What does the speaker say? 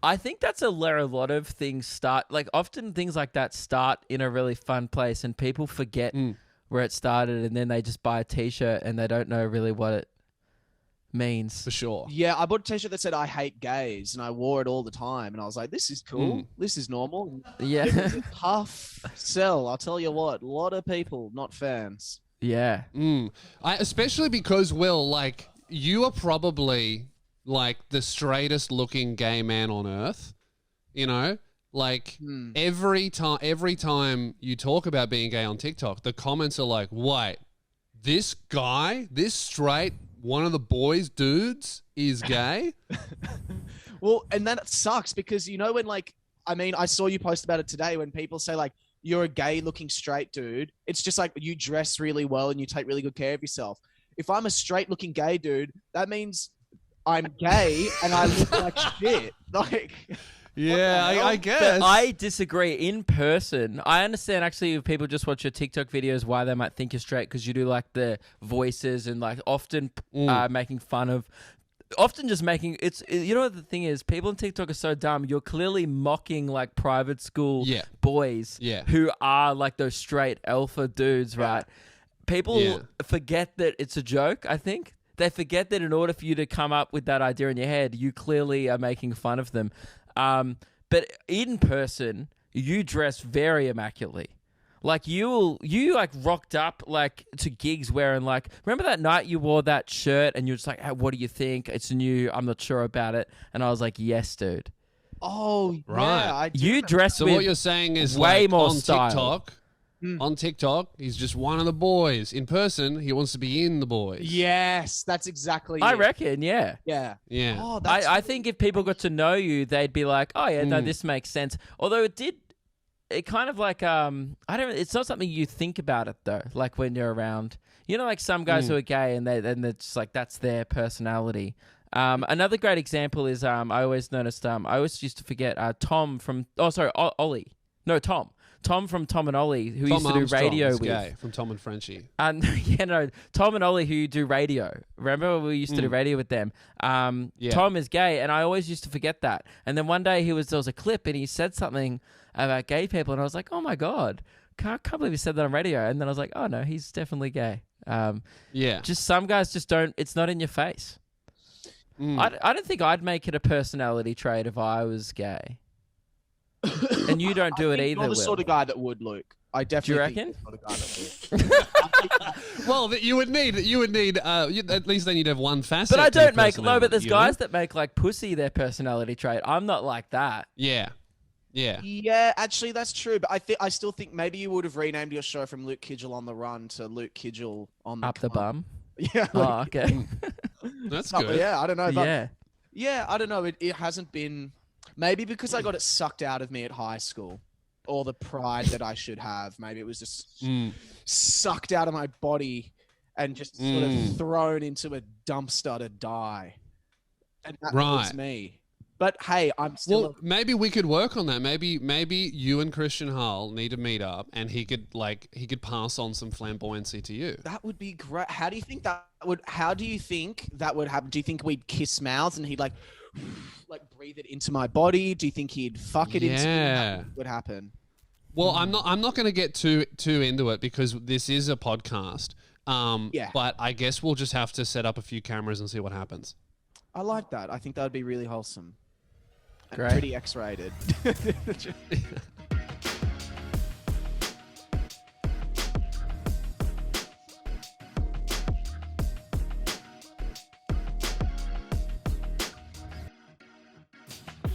I think that's where a lot of things start. Like often things like that start in a really fun place and people forget where it started and then they just buy a t-shirt and they don't know really what it means. For sure. Yeah, I bought a t-shirt that said I hate gays and I wore it all the time and I was like, this is cool. This is normal. Yeah. It's a tough sell. I'll tell you what, a lot of people not fans. Yeah. Especially because, Will, like, you are probably like the straightest looking gay man on earth, you know? Like every time you talk about being gay on TikTok, the comments are like, wait, this guy, this straight, one of the boys dudes is gay? Well, and that sucks because, you know, when like, I mean, I saw you post about it today when people say like, you're a gay looking straight dude. It's just like you dress really well and you take really good care of yourself. If I'm a straight looking gay dude, that means I'm gay and I look like shit. Like, yeah, I guess. But I disagree. In person, I understand actually if people just watch your TikTok videos why they might think you're straight because you do like the voices and like often making fun of, often just making it's. You know what the thing is? People on TikTok are so dumb. You're clearly mocking like private school boys who are like those straight alpha dudes, right? People forget that it's a joke. I think. They forget that in order for you to come up with that idea in your head, you clearly are making fun of them. But in person, you dress very immaculately. Like you like rocked up like to gigs wearing like, remember that night you wore that shirt and you're just like, hey, what do you think? It's new. I'm not sure about it. And I was like, yes, dude. oh, Right. yeah, I do. You dress So with what you're saying is way like, more on style. TikTok, on TikTok, he's just one of the boys. In person, he wants to be in the boys. Yes, that's exactly I it. reckon, yeah. Yeah. Yeah. Oh, that's I think if people got to know you, they'd be like, oh yeah, no, this makes sense. Although it kind of like, it's not something you think about it though. Like when you're around, you know, like some guys who are gay and they're just like, that's their personality. Another great example is, I always noticed, I always used to forget, Tom from, Ollie. No, Tom. Tom from Tom and Ollie, who Tom used to do Armstrong radio is with. gay from Tom and Frenchie. And Tom and Ollie who do radio. Remember we used to do radio with them. Tom is gay, and I always used to forget that. And then one day there was a clip, and he said something about gay people, and I was like, oh my god, can't believe he said that on radio. And then I was like, oh no, he's definitely gay. Just some guys just don't. It's not in your face. I don't think I'd make it a personality trait if I was gay. And you don't do it either. You're the sort of guy that would, Luke. I definitely Do you reckon? think you're the sort of guy that would. Well, you would need at least then you'd have one facet. But I to your don't make no. But there's personality, guys that make like pussy their personality trait. I'm not like that. Yeah. Yeah, actually, that's true. But I still think maybe you would have renamed your show from Luke Kidgel on the Run to Luke Kidgel on the Up the bum. Yeah. Oh, okay. That's good. Yeah, I don't know. But Yeah. I don't know. It hasn't been. Maybe because I got it sucked out of me at high school, or the pride that I should have. Maybe it was just sucked out of my body and just sort of thrown into a dumpster to die. And that was me. But hey, I'm still. Well, maybe we could work on that. Maybe you and Christian Hull need to meet up, and he could pass on some flamboyancy to you. That would be great. How do you think that would happen? Do you think we'd kiss mouths and he'd like breathe it into my body? Do you think he'd fuck it into me? What would happen? Well, I'm not going to get too into it because this is a podcast. But I guess we'll just have to set up a few cameras and see what happens. I like that. I think that would be really wholesome. And Great. pretty X-rated.